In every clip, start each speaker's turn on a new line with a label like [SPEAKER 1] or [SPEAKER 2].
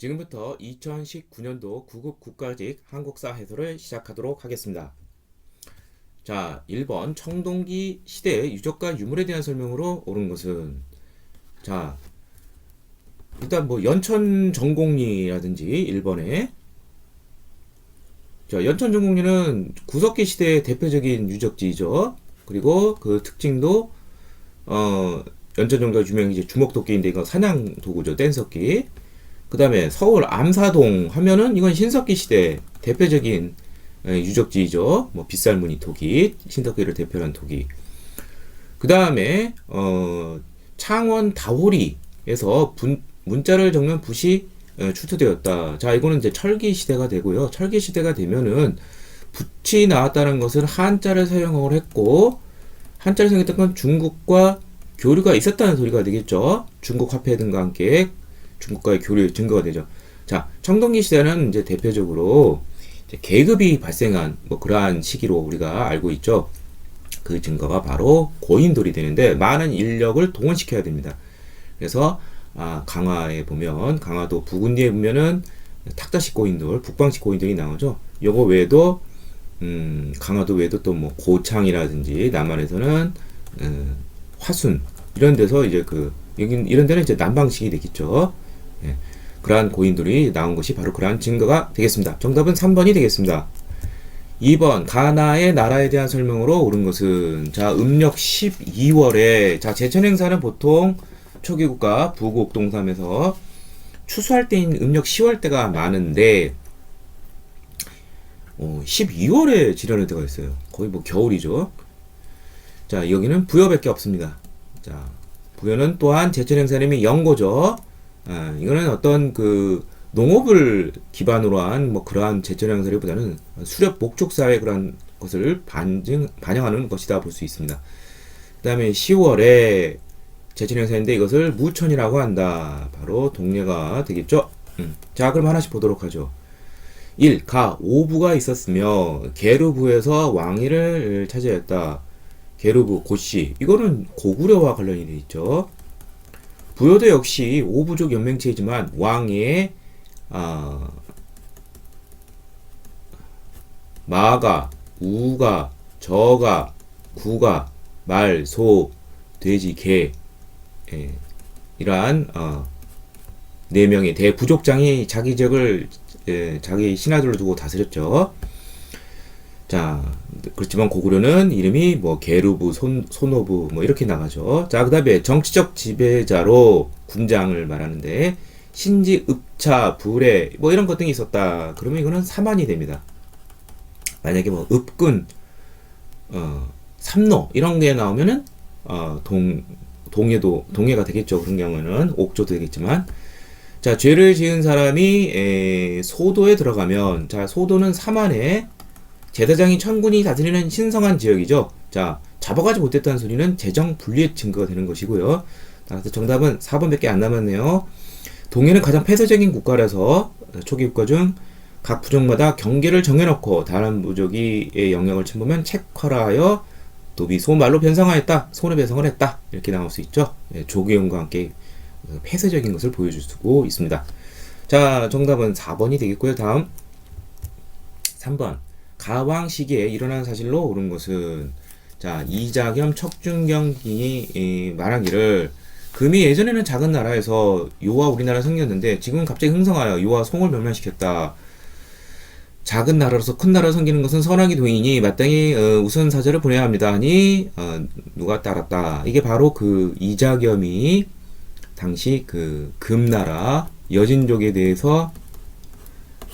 [SPEAKER 1] 지금부터 2019년도 9급 국가직 한국사 해설을 시작하도록 하겠습니다. 자, 1번 청동기 시대의 유적과 유물에 대한 설명으로 옳은 것은, 자, 일단 뭐 연천정공리라든지 1번에, 자, 연천정공리는 구석기 시대의 대표적인 유적지이죠. 그리고 그 특징도 연천정공리가 유명한 이제 주먹도끼인데 이거 사냥 도구죠. 뗀석기. 그 다음에 서울 암사동 하면은 이건 신석기 시대 대표적인 유적지이죠. 뭐 빗살무늬 토기, 신석기를 대표하는 토기. 그 다음에 창원 다호리에서 문자를 적는 붓이 출토되었다. 자, 이거는 이제 철기 시대가 되고요. 철기 시대가 되면은 붓이 나왔다는 것은 한자를 사용을 했고, 한자를 사용했던 건 중국과 교류가 있었다는 소리가 되겠죠. 중국 화폐 등과 함께 중국과의 교류의 증거가 되죠. 자, 청동기 시대는 이제 대표적으로 이제 계급이 발생한 뭐 그러한 시기로 우리가 알고 있죠. 그 증거가 바로 고인돌이 되는데 많은 인력을 동원시켜야 됩니다. 그래서 강화에 보면 강화도 부근리에 보면은 탁자식 고인돌, 북방식 고인돌이 나오죠. 요거 외에도 강화도 외에도 또 뭐 고창이라든지 남한에서는 화순 이런 데서 이제 여긴 이런 데는 이제 남방식이 되겠죠. 예, 그러한 고인돌이 나온 것이 바로 그러한 증거가 되겠습니다. 정답은 3번이 되겠습니다. 2번 가나의 나라에 대한 설명으로 옳은 것은, 자, 음력 12월에 자 제천행사는 보통 초기국가 부국 동삼에서 추수할 때인 음력 10월 때가 많은데 12월에 지려는 때가 있어요. 거의 뭐 겨울이죠. 자, 여기는 부여밖에 없습니다. 자, 부여는 또한 제천행사님이 연고죠. 이거는 어떤 농업을 기반으로 한 뭐 그러한 제천행사보다는 수렵 목축사의 그런 것을 반영하는 것이다 볼 수 있습니다. 그 다음에 10월에 제천행사인데 이것을 무천이라고 한다. 바로 동래가 되겠죠. 자, 그럼 하나씩 보도록 하죠. 1. 가 5부가 있었으며 계루부에서 왕위를 차지했다. 계루부 고씨, 이거는 고구려와 관련이 되어 있죠. 부여도 역시 5부족 연맹체이지만 왕의 마가, 우가, 저가, 구가, 말, 소, 돼지, 개, 이러한 4명의 대부족장이 자기 지역을 자기 신하들을 두고 다스렸죠. 자, 그렇지만 고구려는 이름이 뭐 계루부, 손오부 뭐 이렇게 나가죠. 자, 그 다음에 정치적 지배자로 군장을 말하는데 신지, 읍차, 부래 뭐 이런 것 등이 있었다. 그러면 이거는 사만이 됩니다. 만약에 뭐 읍군, 삼로 이런 게 나오면은 동해가 되겠죠. 그런 경우는 옥조도 되겠지만, 자, 죄를 지은 사람이 소도에 들어가면, 자, 소도는 사만에 제사장이 천군이 다스리는 신성한 지역이죠. 자, 잡아가지 못했다는 소리는 재정 분리의 증거가 되는 것이고요. 그래서 정답은 4번밖에 안 남았네요. 동해는 가장 폐쇄적인 국가라서 초기 국가 중 각 부족마다 경계를 정해놓고 다른 부족의 영역을 침범하면 책화라하여 도비 소말로 변성하였다. 손에 변성을 했다. 이렇게 나올 수 있죠. 조계용과 함께 폐쇄적인 것을 보여줄 수 있습니다. 자, 정답은 4번이 되겠고요. 다음 3번 가왕 시기에 일어난 사실로 옳은 것은, 자, 이자겸 척준경이 말하기를 금이 예전에는 작은 나라에서 요와 우리나라 생겼는데 지금 갑자기 흥성하여 요와 송을 멸망시켰다. 작은 나라로서 큰 나라를 섬기는 것은 선악이 도이니 마땅히 우선 사절을 보내야 합니다 하니 누가 따랐다. 이게 바로 이자겸이 당시 금나라 여진족에 대해서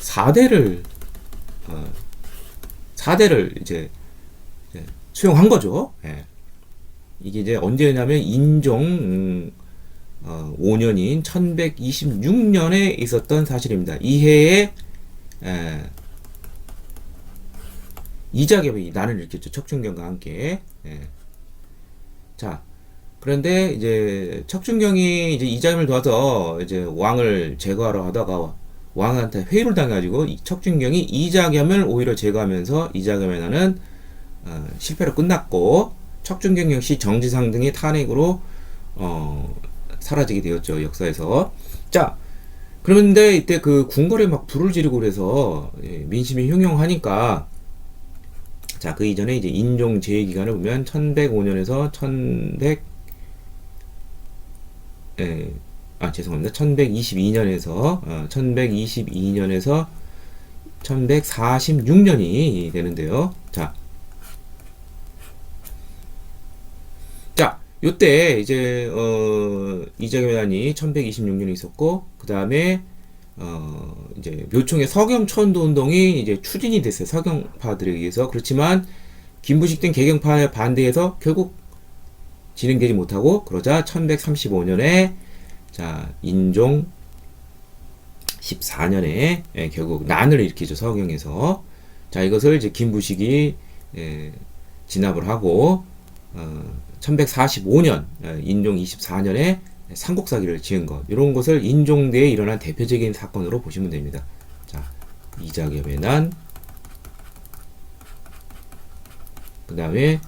[SPEAKER 1] 4대를 이제 수용한 거죠. 예. 이게 이제 언제냐면 인종 5년인 1126년에 있었던 사실입니다. 이 해에 이자겸이 난을 일으켰죠. 척준경과 함께. 예. 자, 그런데 이제 척준경이 이제 이자겸을 도와서 이제 왕을 제거하러 하다가 왕한테 회유를 당해가지고 척준경이 이자겸을 오히려 제거하면서 이자겸의 난은 실패로 끝났고, 척준경 역시 정지상 등의 탄핵으로 사라지게 되었죠. 역사에서. 자, 그런데 이때 그 궁궐에 막 불을 지르고 그래서 민심이 흉흉하니까 자, 그 이전에 이제 인종 제위 기간을 보면 1105년에서 1100 죄송합니다. 1122년에서 1122년에서 1146년이 되는데요. 자, 요때 이제 이자겸연이 1126년에 있었고 그 다음에 이제 묘총의 서경천도 운동이 이제 추진이 됐어요. 서경파들에 의해서. 그렇지만 김부식 등 개경파에 반대해서 결국 진행되지 못하고 그러자 1135년에 자, 인종 14년에 결국 난을 일으키죠. 서경에서. 자, 이것을 이제 김부식이 진압을 하고 1145년 인종 24년에 삼국사기를 지은 것, 이런 것을 인종대에 일어난 대표적인 사건으로 보시면 됩니다. 자, 이자겸의 난, 그 다음에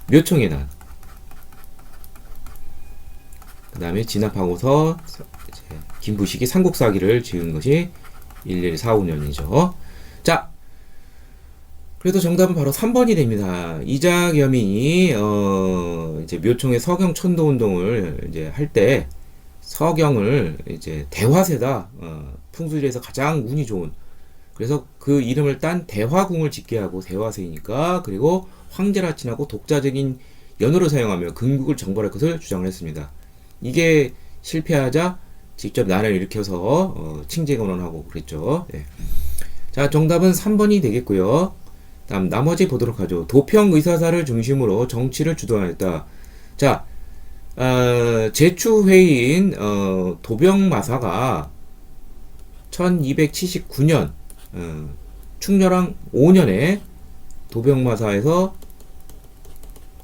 [SPEAKER 1] 묘총의 난, 그 다음에 진압하고서 김부식이 삼국사기를 지은 것이 1145년이죠. 자, 그래도 정답은 바로 3번이 됩니다. 이자겸이 이제 묘총의 서경 천도 운동을 이제 할 때 서경을 이제 대화세다, 풍수지리에서 가장 운이 좋은, 그래서 그 이름을 딴 대화궁을 짓게 하고, 대화세이니까, 그리고 황제라 친하고 독자적인 연호를 사용하며 근국을 정벌할 것을 주장을 했습니다. 이게 실패하자 직접 난을 일으켜서 칭제건원하고 그랬죠. 네. 자, 정답은 3번이 되겠고요. 다음 나머지 보도록 하죠. 도평의사사를 중심으로 정치를 주도하였다. 자, 제추회의인 도병마사가 1279년 충렬왕 5년에 도병마사에서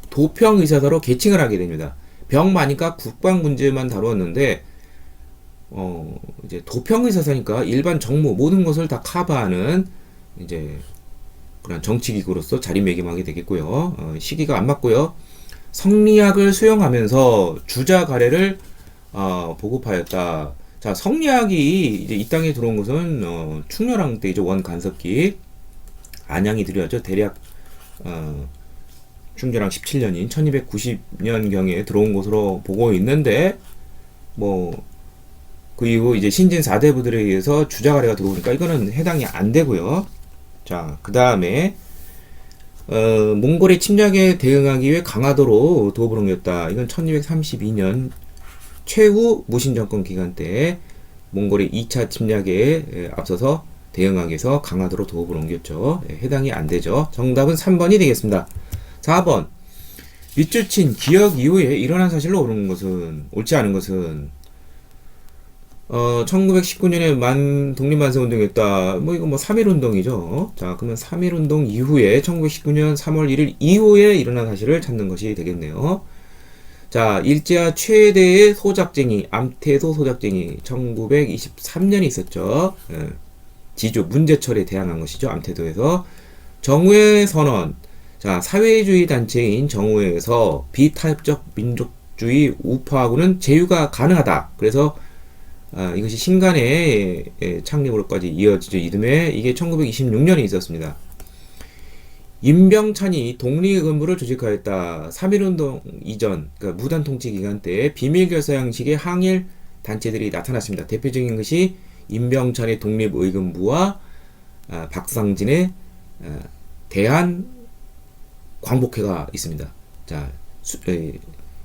[SPEAKER 1] 도평의사사로 개칭을 하게 됩니다. 병 많으니까 국방 문제만 다루었는데 이제 도평의사사니까 일반 정무 모든 것을 다 커버하는 이제 그런 정치기구로서 자리매김하게 되겠고요. 시기가 안 맞고요. 성리학을 수용하면서 주자가래를 보급하였다. 자, 성리학이 이제 이 땅에 들어온 것은 충렬왕 때이죠. 원간섭기 안양이 들여왔죠. 대략 충렬왕 17년인 1290년경에 들어온 것으로 보고 있는데 그 이후 이제 신진 4대부들에 의해서 주자가래가 들어오니까 이거는 해당이 안 되고요. 자, 그 다음에 몽골의 침략에 대응하기 위해 강화도로 도읍을 옮겼다. 이건 1232년 최후 무신정권 기간 때 몽골의 2차 침략에 앞서서 대응하기 위해서 강화도로 도읍을 옮겼죠. 해당이 안 되죠. 정답은 3번이 되겠습니다. 4번 밑줄친 기역 이후에 일어난 사실로 옳지 않은 것은 1919년에 독립만세운동했다. 이거 3.1운동이죠. 자, 그러면 3.1운동 이후에 1919년 3월 1일 이후에 일어난 사실을 찾는 것이 되겠네요. 자, 일제와 최대의 소작쟁이, 암태소 소작쟁이 1923년에 있었죠. 지주 문제철에 대항한 것이죠. 암태도에서. 정우회 선언. 자, 사회주의 단체인 정우회에서 비타협적 민족주의 우파하고는 제휴가 가능하다. 그래서 이것이 신간의 창립으로까지 이어지죠. 이듬해 이게 1926년에 있었습니다. 임병찬이 독립의금부를 조직하였다. 3.1운동 이전, 그러니까 무단 통치 기간 때 비밀 결사 형식의 항일 단체들이 나타났습니다. 대표적인 것이 임병찬의 독립의금부와 박상진의 대한 광복회가 있습니다. 자,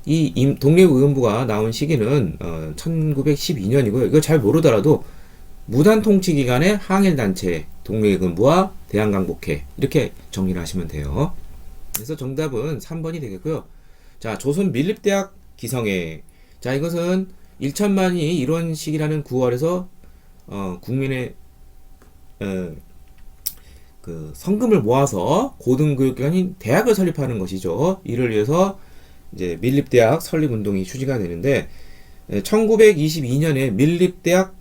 [SPEAKER 1] 이 독립의금부가 나온 시기는 1912년이고요. 이거 잘 모르더라도 무단 통치 기간의 항일단체 독립의금부와 대한광복회 이렇게 정리를 하시면 돼요. 그래서 정답은 3번이 되겠고요. 자, 조선 밀립대학 기성회. 자, 이것은 1천만이 이런 시기라는 구월에서 국민의 그 성금을 모아서 고등교육기관인 대학을 설립하는 것이죠. 이를 위해서 이제 밀립대학 설립운동이 추진가 되는데 1922년에 밀립대학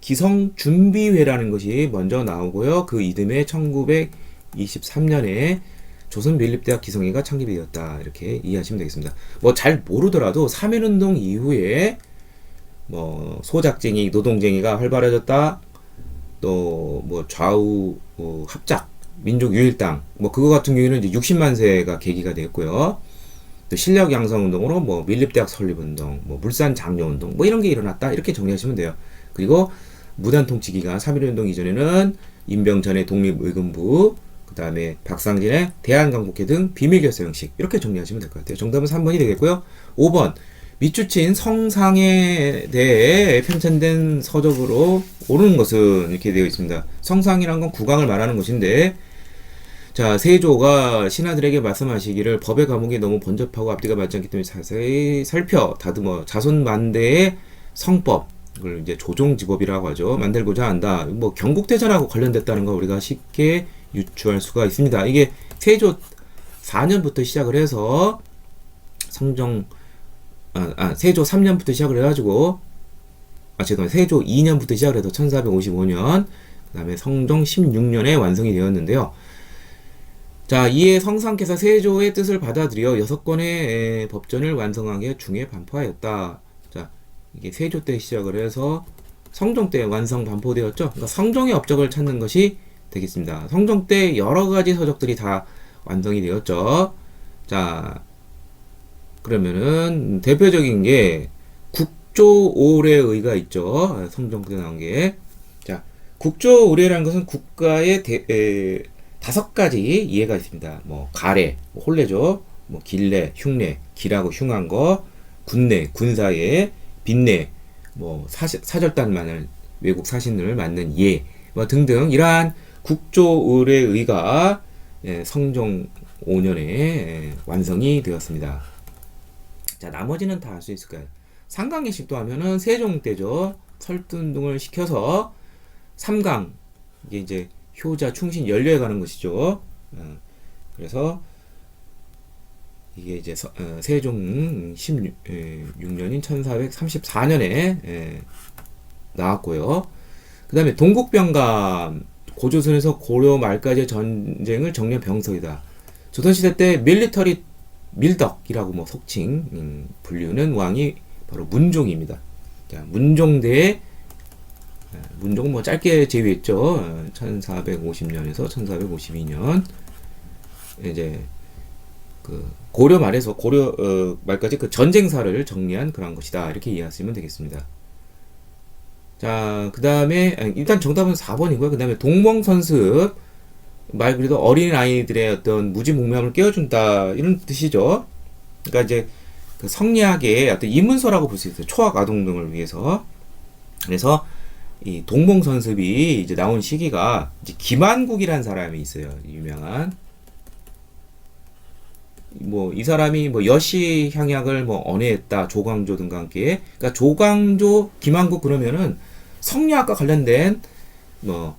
[SPEAKER 1] 기성준비회라는 것이 먼저 나오고요. 그 이듬해 1923년에 조선밀립대학 기성회가 창립이 되었다. 이렇게 이해하시면 되겠습니다. 잘 모르더라도 3.1운동 이후에 뭐 소작쟁이, 노동쟁이가 활발해졌다. 또 뭐 좌우 합작, 민족 유일당, 뭐 그거 같은 경우에는 이제 60만 세가 계기가 되었고요. 또 실력 양성 운동으로 뭐 밀립대학 설립 운동, 뭐 물산 장려 운동, 뭐 이런 게 일어났다 이렇게 정리하시면 돼요. 그리고 무단 통치 기간 3.1 운동 이전에는 임병천의 독립의금부, 그 다음에 박상진의 대한강국회 등 비밀결사 형식 이렇게 정리하시면 될 것 같아요. 정답은 3번이 되겠고요. 5번 밑주친 성상에 대해 편찬된 서적으로 옳은 것은 이렇게 되어 있습니다. 성상이란 건 국왕을 말하는 것인데, 자, 세조가 신하들에게 말씀하시기를 법의 과목이 너무 번잡하고 앞뒤가 맞지 않기 때문에 자세히 살펴 다듬어 자손 만대의 성법을 이제 조종지법이라고 하죠. 만들고자 한다. 뭐 경국대전하고 관련됐다는 거 우리가 쉽게 유추할 수가 있습니다. 이게 세조 4년부터 시작을 해서 세조 3년부터 시작을 해가지고, 세조 2년부터 시작을 해서 1455년, 그 다음에 성종 16년에 완성이 되었는데요. 자, 이에 성상께서 세조의 뜻을 받아들여 6건의 법전을 완성하게 중에 반포하였다. 자, 이게 세조 때 시작을 해서 성종 때 완성 반포되었죠. 그러니까 성종의 업적을 찾는 것이 되겠습니다. 성종 때 여러 가지 서적들이 다 완성이 되었죠. 자, 그러면은 대표적인 게 국조오례의가 있죠. 성종 때 나온 게. 자, 국조오례라는 것은 국가의 5가지 이해가 있습니다. 뭐 가례, 뭐 혼례죠. 뭐 길례, 흉례, 길하고 흉한 거, 군례, 군사예, 빈례, 뭐 사절단만을 외국 사신을 맞는 예, 뭐 등등 이러한 국조의례의가 성종 5년에 완성이 되었습니다. 자, 나머지는 다 알 수 있을까요? 상강예식도 하면은 세종 때죠. 설득운동을 시켜서 삼강, 이게 이제 효자, 충신, 연료에 가는 것이죠. 그래서 이게 이제 세종 16년인 1434년에 나왔고요. 그 다음에 동국병감, 고조선에서 고려 말까지의 전쟁을 정리한 병서이다. 조선시대 때 밀리터리 밀덕이라고 뭐 속칭 불리우는 왕이 바로 문종입니다. 자, 문종대에 문종은 뭐 짧게 제위했죠. 1450년에서 1452년 이제 그 고려 말에서 고려 말까지 그 전쟁사를 정리한 그런 것이다. 이렇게 이해하시면 되겠습니다. 자, 그 다음에 일단 정답은 4번이고요. 그 다음에 동몽선습, 말 그대로 어린 아이들의 어떤 무지몽매함을 깨워준다 이런 뜻이죠. 그러니까 이제 그 성리학의 어떤 입문서라고 볼 수 있어요. 초학 아동 등을 위해서. 그래서 이 동몽선습이 이제 나온 시기가 이제 김한국이라는 사람이 있어요. 유명한. 뭐 이 사람이 뭐 여시 향약을 뭐 언해했다. 조광조 등과 함께. 그러니까 조광조, 김한국 그러면은 성리학과 관련된 뭐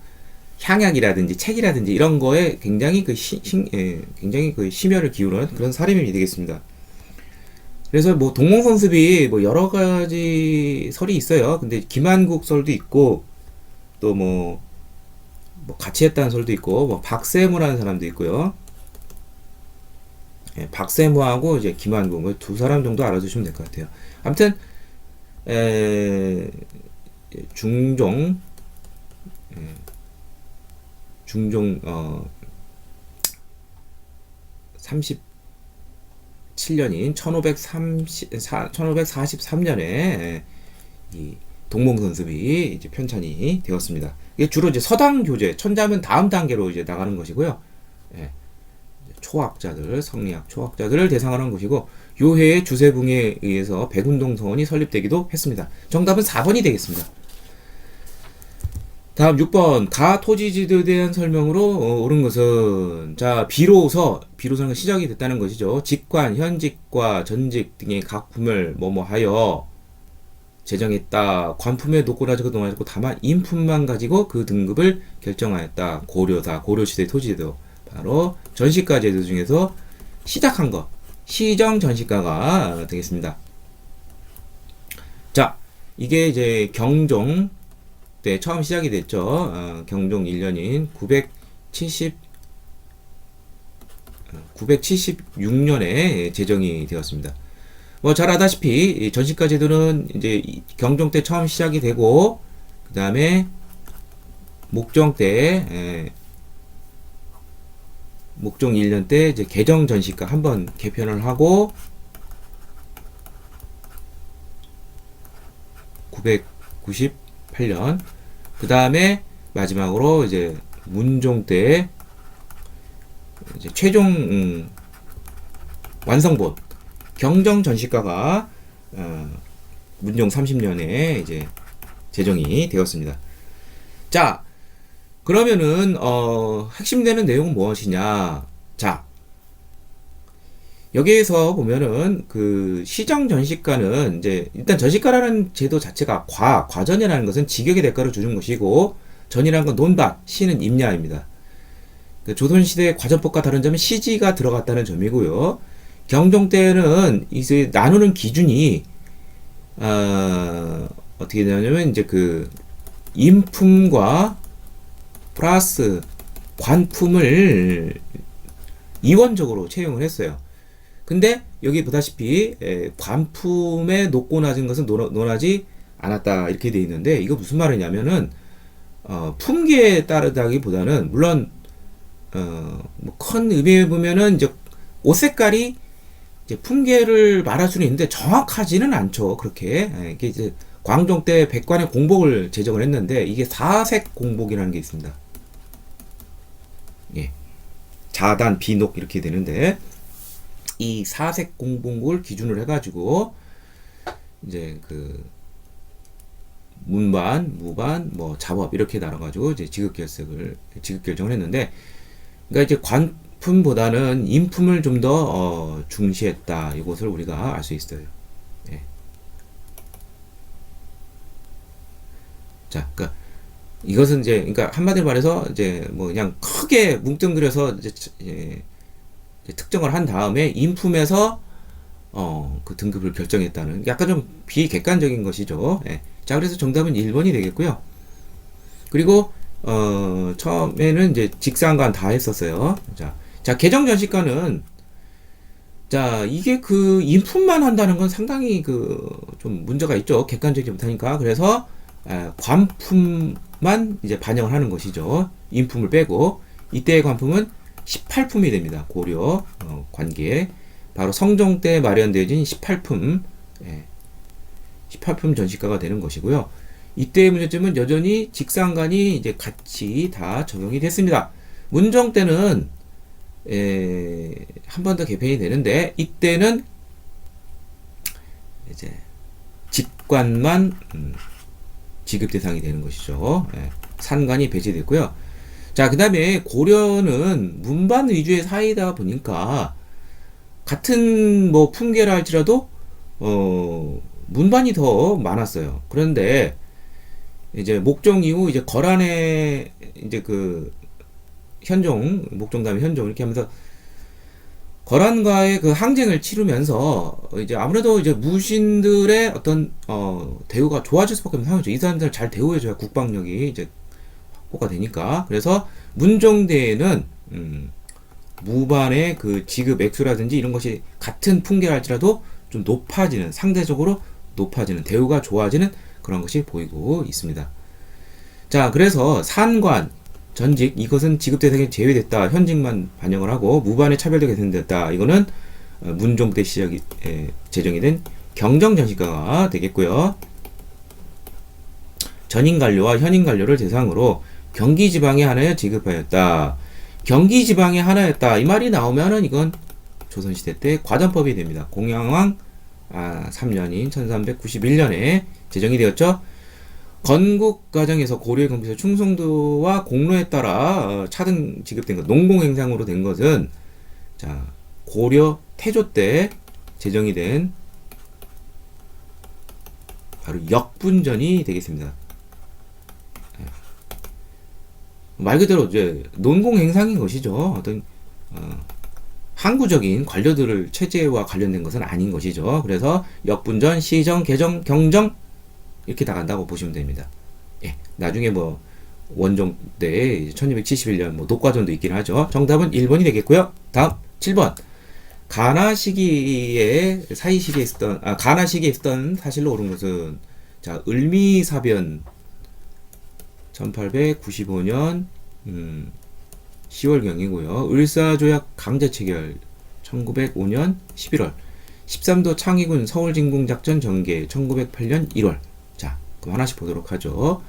[SPEAKER 1] 향약이라든지 책이라든지 이런 거에 굉장히 굉장히 그 심혈을 기울인 그런 사람이 되겠습니다. 그래서 뭐 동몽선습이 뭐 여러 가지 설이 있어요. 근데 김한국 설도 있고 또 뭐 같이 했다는 설도 있고 뭐 박세무라는 사람도 있고요. 박세무하고 이제 김한국 두 사람 정도 알아두시면 될 것 같아요. 아무튼 중종 37년인 1543년에 이 동몽선습이 이제 편찬이 되었습니다. 이게 주로 이제 서당 교재, 천자문 다음 단계로 이제 나가는 것이고요. 초학자들, 성리학 초학자들을 대상으로 한 것이고, 요 해에 주세붕에 의해서 백운동 서원이 설립되기도 했습니다. 정답은 4번이 되겠습니다. 다음 6번 가토지지도에 대한 설명으로 옳은 것은, 자, 비로소는 시작이 됐다는 것이죠. 직관, 현직과 전직 등의 각품을 뭐뭐하여 제정했다. 관품에 놓고라지고 놓아지고 다만 인품만 가지고 그 등급을 결정하였다. 고려다. 고려시대 토지제도. 바로 전시가 제도 중에서 시작한 것, 시정 전시가가 되겠습니다. 자, 이게 이제 경종 때 처음 시작이 됐죠. 경종 1년인 976년에 제정이 되었습니다. 뭐 잘 아다시피 이 전시가 제도는 이제 경종 때 처음 시작이 되고 그 다음에 목종 때 목종 1년 때 이제 개정 전시가 한번 개편을 하고 998년 그 다음에 마지막으로 이제 문종 때 이제 최종 완성본 경정 전시가가 문종 30년에 이제 제정이 되었습니다. 자, 그러면은 핵심되는 내용은 무엇이냐? 자, 여기에서 보면은 그 시정 전시가는 이제 일단 전시가라는 제도 자체가 과전이라는 것은 직역의 대가를 주는 것이고 전이라는 건 논밭, 시는 임야입니다. 그 조선시대 과전법과 다른 점은 시지가 들어갔다는 점이고요. 경종 때는 이제 나누는 기준이 어떻게 되냐면 이제 그 인품과 플러스 관품을 이원적으로 채용을 했어요. 근데 여기 보다시피 관품의 높고 낮은 것은 논하지 않았다 이렇게 되어 있는데 이거 무슨 말이냐면은 품계에 따르다기보다는 물론 뭐 큰 의미에 보면은 이제 옷 색깔이 이제 품계를 말할 수는 있는데 정확하지는 않죠. 그렇게 이게 이제 광종 때 백관의 공복을 제정을 했는데 이게 사색 공복이라는 게 있습니다. 예, 자단 비녹 이렇게 되는데 이 사색 공복을 기준으로 해가지고 이제 그 문반, 무반, 뭐 잡업 이렇게 나눠가지고 이제 지급 결정을 했는데, 그러니까 이제 관품보다는 인품을 좀 더 중시했다. 이것을 우리가 알 수 있어요. 예. 자, 그러니까 이것은 이제 그러니까 한마디로 말해서 이제 뭐 그냥 크게 뭉뚱그려서 이제 특정을 한 다음에 인품에서 그 등급을 결정했다는 약간 좀 비객관적인 것이죠. 예. 자, 그래서 정답은 1번이 되겠고요. 그리고 처음에는 이제 직상관 다 했었어요. 자, 개정 전시가는 자, 이게 그 인품만 한다는 건 상당히 그 좀 문제가 있죠. 객관적이지 못하니까. 그래서 관품만 이제 반영을 하는 것이죠. 인품을 빼고 이때의 관품은 18품이 됩니다. 고려 관계 바로 성종 때 마련되어진 18품 18품 전시가가 되는 것이고요. 이때의 문제점은 여전히 직상관이 이제 같이 다 적용이 됐습니다. 문종 때는 한 번 더 개편이 되는데 이때는 이제 직관만 지급 대상이 되는 것이죠. 산관이 배제됐고요. 자, 그 다음에 고려는 문반 위주의 사이다 보니까 같은 뭐 품계라 할지라도 문반이 더 많았어요. 그런데 이제 목종 이후 이제 거란의 이제 그 현종, 목종 다음에 현종 이렇게 하면서 거란과의 그 항쟁을 치르면서 이제 아무래도 이제 무신들의 어떤 대우가 좋아질 수밖에 없는 상황이죠. 이 사람들을 잘 대우해줘야 국방력이 이제 확보가 되니까. 그래서 문종대에는 무반의 그 지급 액수라든지 이런 것이 같은 품계랄지라도 좀 높아지는, 상대적으로 높아지는, 대우가 좋아지는 그런 것이 보이고 있습니다. 자, 그래서 산관, 전직 이것은 지급 대상에 제외됐다. 현직만 반영을 하고 무반의 차별도 개선됐다. 이거는 문종 때 시작이 제정이 된 경정 전시가가 되겠고요. 전인 관료와 현인 관료를 대상으로 경기 지방에 하나여 지급하였다. 경기 지방에 하나였다. 이 말이 나오면은 이건 조선시대 때 과전법이 됩니다. 공양왕 3년인 1391년에 제정이 되었죠. 건국 과정에서 고려의 검에서 충성도와 공로에 따라 차등 지급된 것, 농공행상으로 된 것은 자, 고려 태조 때 제정이 된 바로 역분전이 되겠습니다. 말 그대로 이제 논공행상인 것이죠. 어떤 항구적인 관료들을 체제와 관련된 것은 아닌 것이죠. 그래서 역분전, 시정, 개정, 경정 이렇게 나간다고 보시면 됩니다. 예, 나중에 뭐 원종 때 1271년 뭐 녹과전도 있긴 하죠. 정답은 1번이 되겠고요. 다음 7번 가나 시기에 사이 시기에 있었던 가나 시기에 있었던 사실로 옳은 것은 자 을미사변 1895년 10월경이고요. 을사조약 강제 체결 1905년 11월 13도 창의군 서울진공작전 전개 1908년 1월. 자, 그럼 하나씩 보도록 하죠.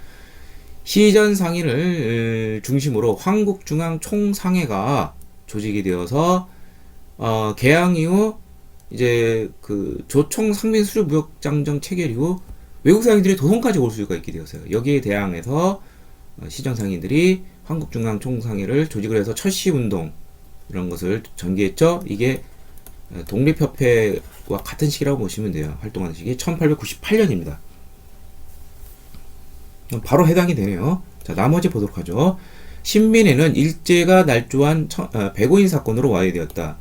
[SPEAKER 1] 시전 상인을 중심으로 황국중앙총상회가 조직이 되어서 개항 이후 이제 그 조총 상민 수주 무역 장정 체결 이후 외국 상인들이 도성까지 올 수가 있게 되었어요. 여기에 대항해서 시전 상인들이 황국중앙총상회를 조직을 해서 철시운동 이런 것을 전개했죠. 이게 독립협회와 같은 시기라고 보시면 돼요. 활동하는 시기 1898년입니다. 바로 해당이 되네요. 자, 나머지 보도록 하죠. 신민에는 일제가 날조한 백오인 사건으로 와해되었다.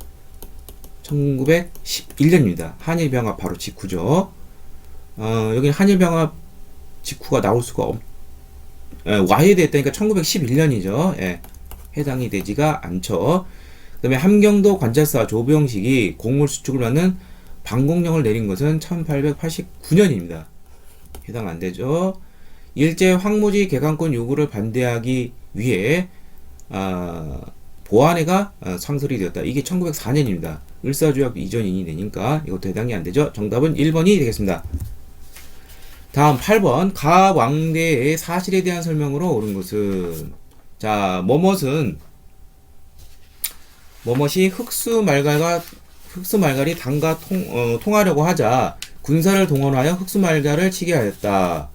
[SPEAKER 1] 1911년입니다. 한일병합 바로 직후죠. 여기 한일병합 직후가 나올 수가 와해됐다니까 1911년이죠. 예, 해당이 되지가 않죠. 그 다음에 함경도 관찰사 조병식이 곡물 수축을 받는 방공령을 내린 것은 1889년입니다. 해당 안 되죠. 일제 황무지 개강권 요구를 반대하기 위해 보안회가 창설이 되었다. 이게 1904년입니다. 을사조약 이전이 되니까 이것도 해당이 안 되죠. 정답은 1번이 되겠습니다. 다음 8번 가왕대의 사실에 대한 설명으로 옳은 것은 자 뭐뭇이 흑수말갈이 당과 통하려고 하자 군사를 동원하여 흑수말갈을 치게 하였다.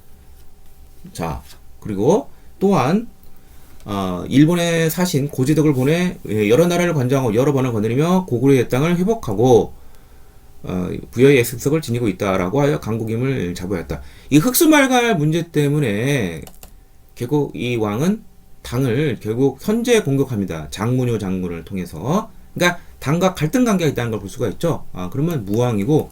[SPEAKER 1] 자, 그리고 또한 일본의 사신 고지덕을 보내 여러 나라를 관장하고 여러 번을 거느리며 고구려의 땅을 회복하고 부여의 습석을 지니고 있다라고 하여 강국임을 자부하였다. 이 흑수말갈 문제 때문에 결국 이 왕은 당을 결국 선제 공격합니다. 장문효 장군을 통해서. 그러니까 당과 갈등 관계가 있다는 걸 볼 수가 있죠. 그러면 무왕이고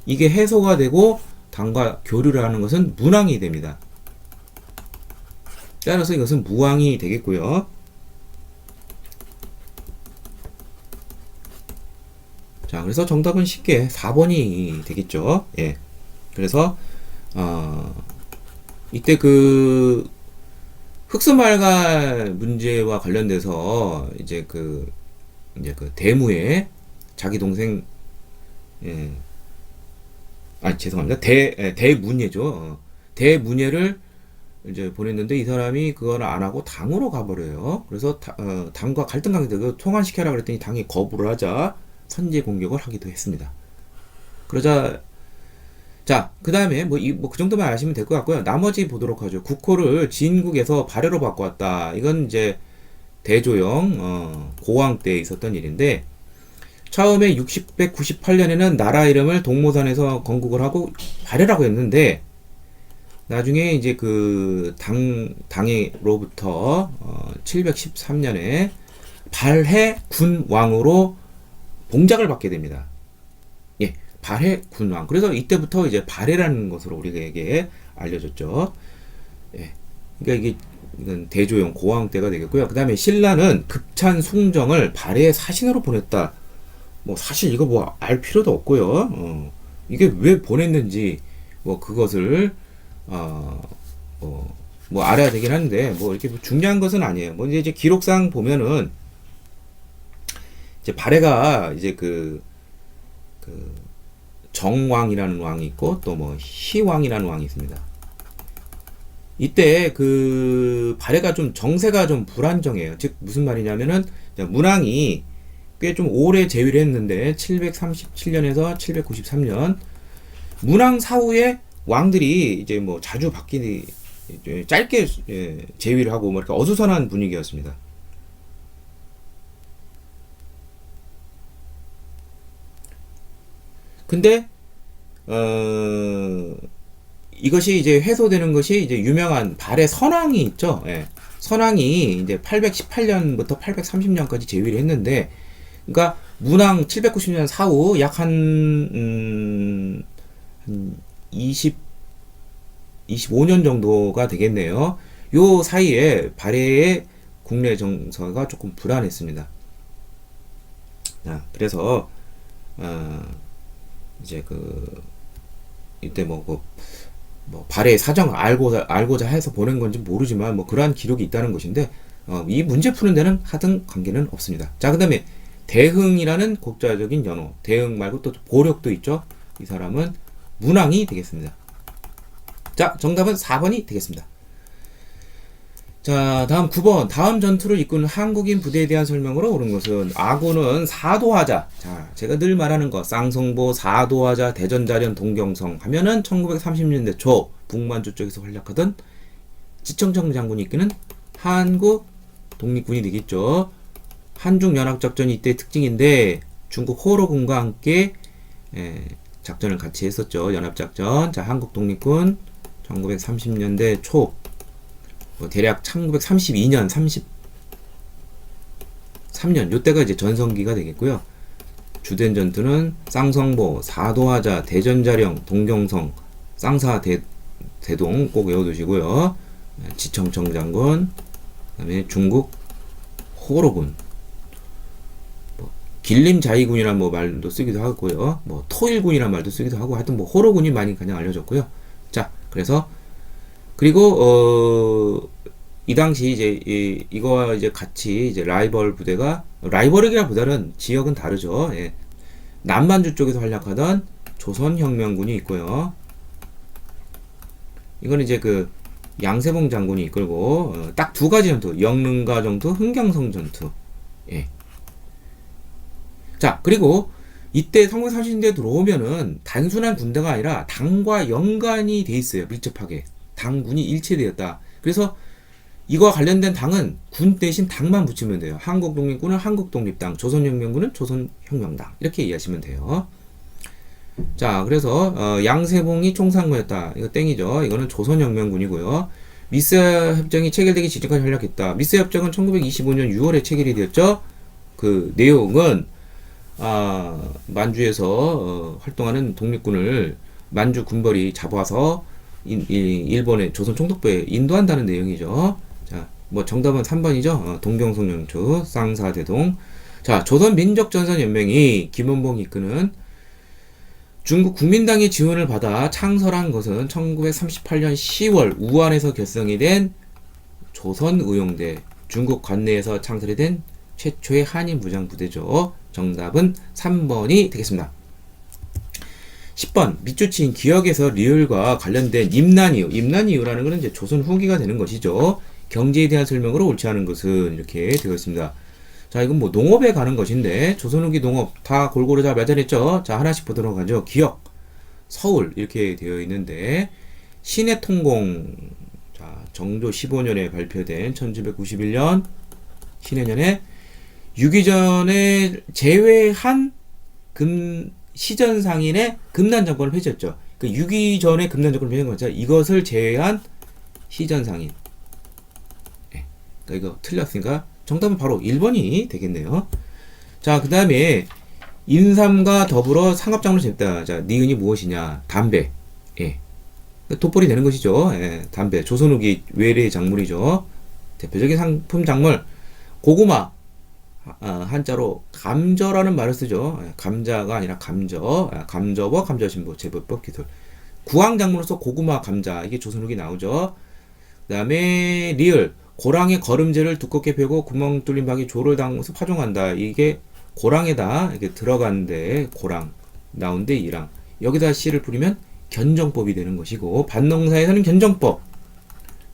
[SPEAKER 1] 이게 해소가 되고 당과 교류를 하는 것은 문왕이 됩니다. 따라서 이것은 무왕이 되겠고요. 자, 그래서 정답은 쉽게 4번이 되겠죠. 예. 그래서 이때 그 흑수말갈 문제와 관련돼서 이제 그 대무에 자기 동생 죄송합니다. 대문예죠. 대문예를 이제 보냈는데 이 사람이 그걸 안 하고 당으로 가버려요. 그래서 당과 갈등 관계를 통환시켜라 그랬더니 당이 거부를 하자 선제 공격을 하기도 했습니다. 그러자 자, 그 다음에 그 정도만 아시면 될 것 같고요. 나머지 보도록 하죠. 국호를 진국에서 발해로 바꿔왔다. 이건 이제 대조영 고왕 때 있었던 일인데 처음에 698년에는 나라 이름을 동모산에서 건국을 하고 발해라고 했는데 나중에 이제 그 당으로부터 713년에 발해 군왕으로 봉작을 받게 됩니다. 예, 발해 군왕. 그래서 이때부터 이제 발해라는 것으로 우리에게 알려졌죠. 예, 그러니까 이건 대조영 고왕 때가 되겠고요. 그 다음에 신라는 급찬 숭정을 발해의 사신으로 보냈다. 사실 이거 알 필요도 없고요. 이게 왜 보냈는지 그것을 알아야 되긴 하는데 이렇게 중요한 것은 아니에요. 이제 기록상 보면은 이제 발해가 이제 그 정왕이라는 왕이 있고 또 희왕이라는 왕이 있습니다. 이때 그 발해가 좀 정세가 좀 불안정해요. 즉 무슨 말이냐면은 문왕이 꽤 좀 오래 재위를 했는데 737년에서 793년 문왕 사후에 왕들이 이제 자주 바뀌니 짧게 재위를 하고 이렇게 어수선한 분위기였습니다. 근데 이것이 이제 해소되는 것이 이제 유명한 발해 선왕이 있죠. 예. 선왕이 이제 818년부터 830년까지 재위를 했는데, 그러니까 문왕 790년 사후 약 한 25년 정도가 되겠네요. 요 사이에 발해의 국내 정서가 조금 불안했습니다. 그래서 이제 이때 발해의 사정을 알고자 해서 보낸 건지 모르지만 그러한 기록이 있다는 것인데, 이 문제 푸는 데는 하등 관계는 없습니다. 자, 그 다음에 대흥이라는 국자적인 연호, 대흥 말고 또 보력도 있죠. 이 사람은 문왕이 되겠습니다. 자, 정답은 4번이 되겠습니다. 자, 다음 9번. 다음 전투를 이끄는 한국인 부대에 대한 설명으로 옳은 것은, 아군은 사도하자. 자, 제가 늘 말하는 거, 쌍성보, 사도하자, 대전자련, 동경성 하면은 1930년대 초 북만주 쪽에서 활약하던 지청정 장군이 이끄는 한국 독립군이 되겠죠. 한중연합작전이 이때 특징인데, 중국 호로군과 함께 작전을 같이 했었죠. 연합작전. 자, 한국 독립군 1930년대 초, 대략 1932년, 33년, 요때가 이제 전성기가 되겠고요. 주된 전투는 쌍성보, 사도하자, 대전자령, 동경성, 쌍사대동 꼭 외워두시고요. 지청청 장군, 그 다음에 중국 호로군, 길림자이군이라는 말도 쓰기도 하고요. 토일군이라는 말도 쓰기도 하고, 하여튼 호로군이 많이 그냥 알려졌고요. 자, 그래서 그리고 이 당시 이제 이거와 이제 같이 이제 라이벌 부대가, 라이벌이라기보다는 지역은 다르죠. 예. 남만주 쪽에서 활약하던 조선혁명군이 있고요. 이거는 이제 양세봉 장군이 이끌고 딱 두 가지 전투, 영릉가 전투, 흥경성 전투. 예. 자, 그리고 이때 1930년대에 들어오면은 단순한 군대가 아니라 당과 연관이 돼 있어요. 밀접하게. 당군이 일체되었다. 그래서 이거와 관련된 당은 군 대신 당만 붙이면 돼요. 한국독립군은 한국독립당, 조선혁명군은 조선혁명당, 이렇게 이해하시면 돼요. 자, 그래서 양세봉이 총상무였다. 이거 땡이죠. 이거는 조선혁명군이고요. 미스 협정이 체결되기 직전까지 활약했다. 미스 협정은 1925년 6월에 체결이 되었죠. 그 내용은 만주에서 활동하는 독립군을 만주 군벌이 잡아서 일본의 조선 총독부에 인도한다는 내용이죠. 자, 정답은 3번이죠. 동경성 연추, 쌍사대동. 자, 조선민족전선연맹이 김원봉이 이끄는 중국 국민당의 지원을 받아 창설한 것은 1938년 10월 우한에서 결성이 된 조선의용대, 중국 관내에서 창설이 된 최초의 한인 무장부대죠. 정답은 3번이 되겠습니다. 10번. 밑줄치인 기역에서 리을과 관련된 임난이유. 임난이유라는 것은 이제 조선 후기가 되는 것이죠. 경제에 대한 설명으로 옳지 않은 것은 이렇게 되어 있습니다. 자, 이건 농업에 가는 것인데, 조선 후기 농업 다 골고루 다 맞아냈죠? 자, 하나씩 보도록 하죠. 기역, 서울 이렇게 되어 있는데, 신해통공. 자, 정조 15년에 발표된 1991년 신해년에 유기전에 제외한 시전상인의 금난 정권을 펼쳤죠. 유기전에 금난 정권을 펼친 거죠. 이것을 제외한 시전상인. 네. 이거 틀렸으니까 정답은 바로 1번이 되겠네요. 자, 그 다음에 인삼과 더불어 상업작물을 잽다. 자, 니은이 무엇이냐? 담배. 예. 돋보리 되는 것이죠. 예. 담배. 조선 후기 외래 작물이죠. 대표적인 상품 작물. 고구마. 한자로 감저라는 말을 쓰죠. 감자가 아니라 감저, 감저버, 감저신부, 제법법 기술. 구황작물로서 고구마, 감자, 이게 조선 후기 나오죠. 그 다음에 리을, 고랑의 거름제를 두껍게 펴고 구멍 뚫린 방에 조를 담궈서 파종한다. 이게 고랑에다 이렇게 들어가는데 고랑, 나온데 이랑, 여기다 씨를 뿌리면 견정법이 되는 것이고, 밭농사에서는 견정법,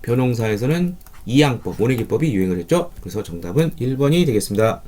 [SPEAKER 1] 벼농사에서는 이양법, 모내기법이 유행을 했죠. 그래서 정답은 1번이 되겠습니다.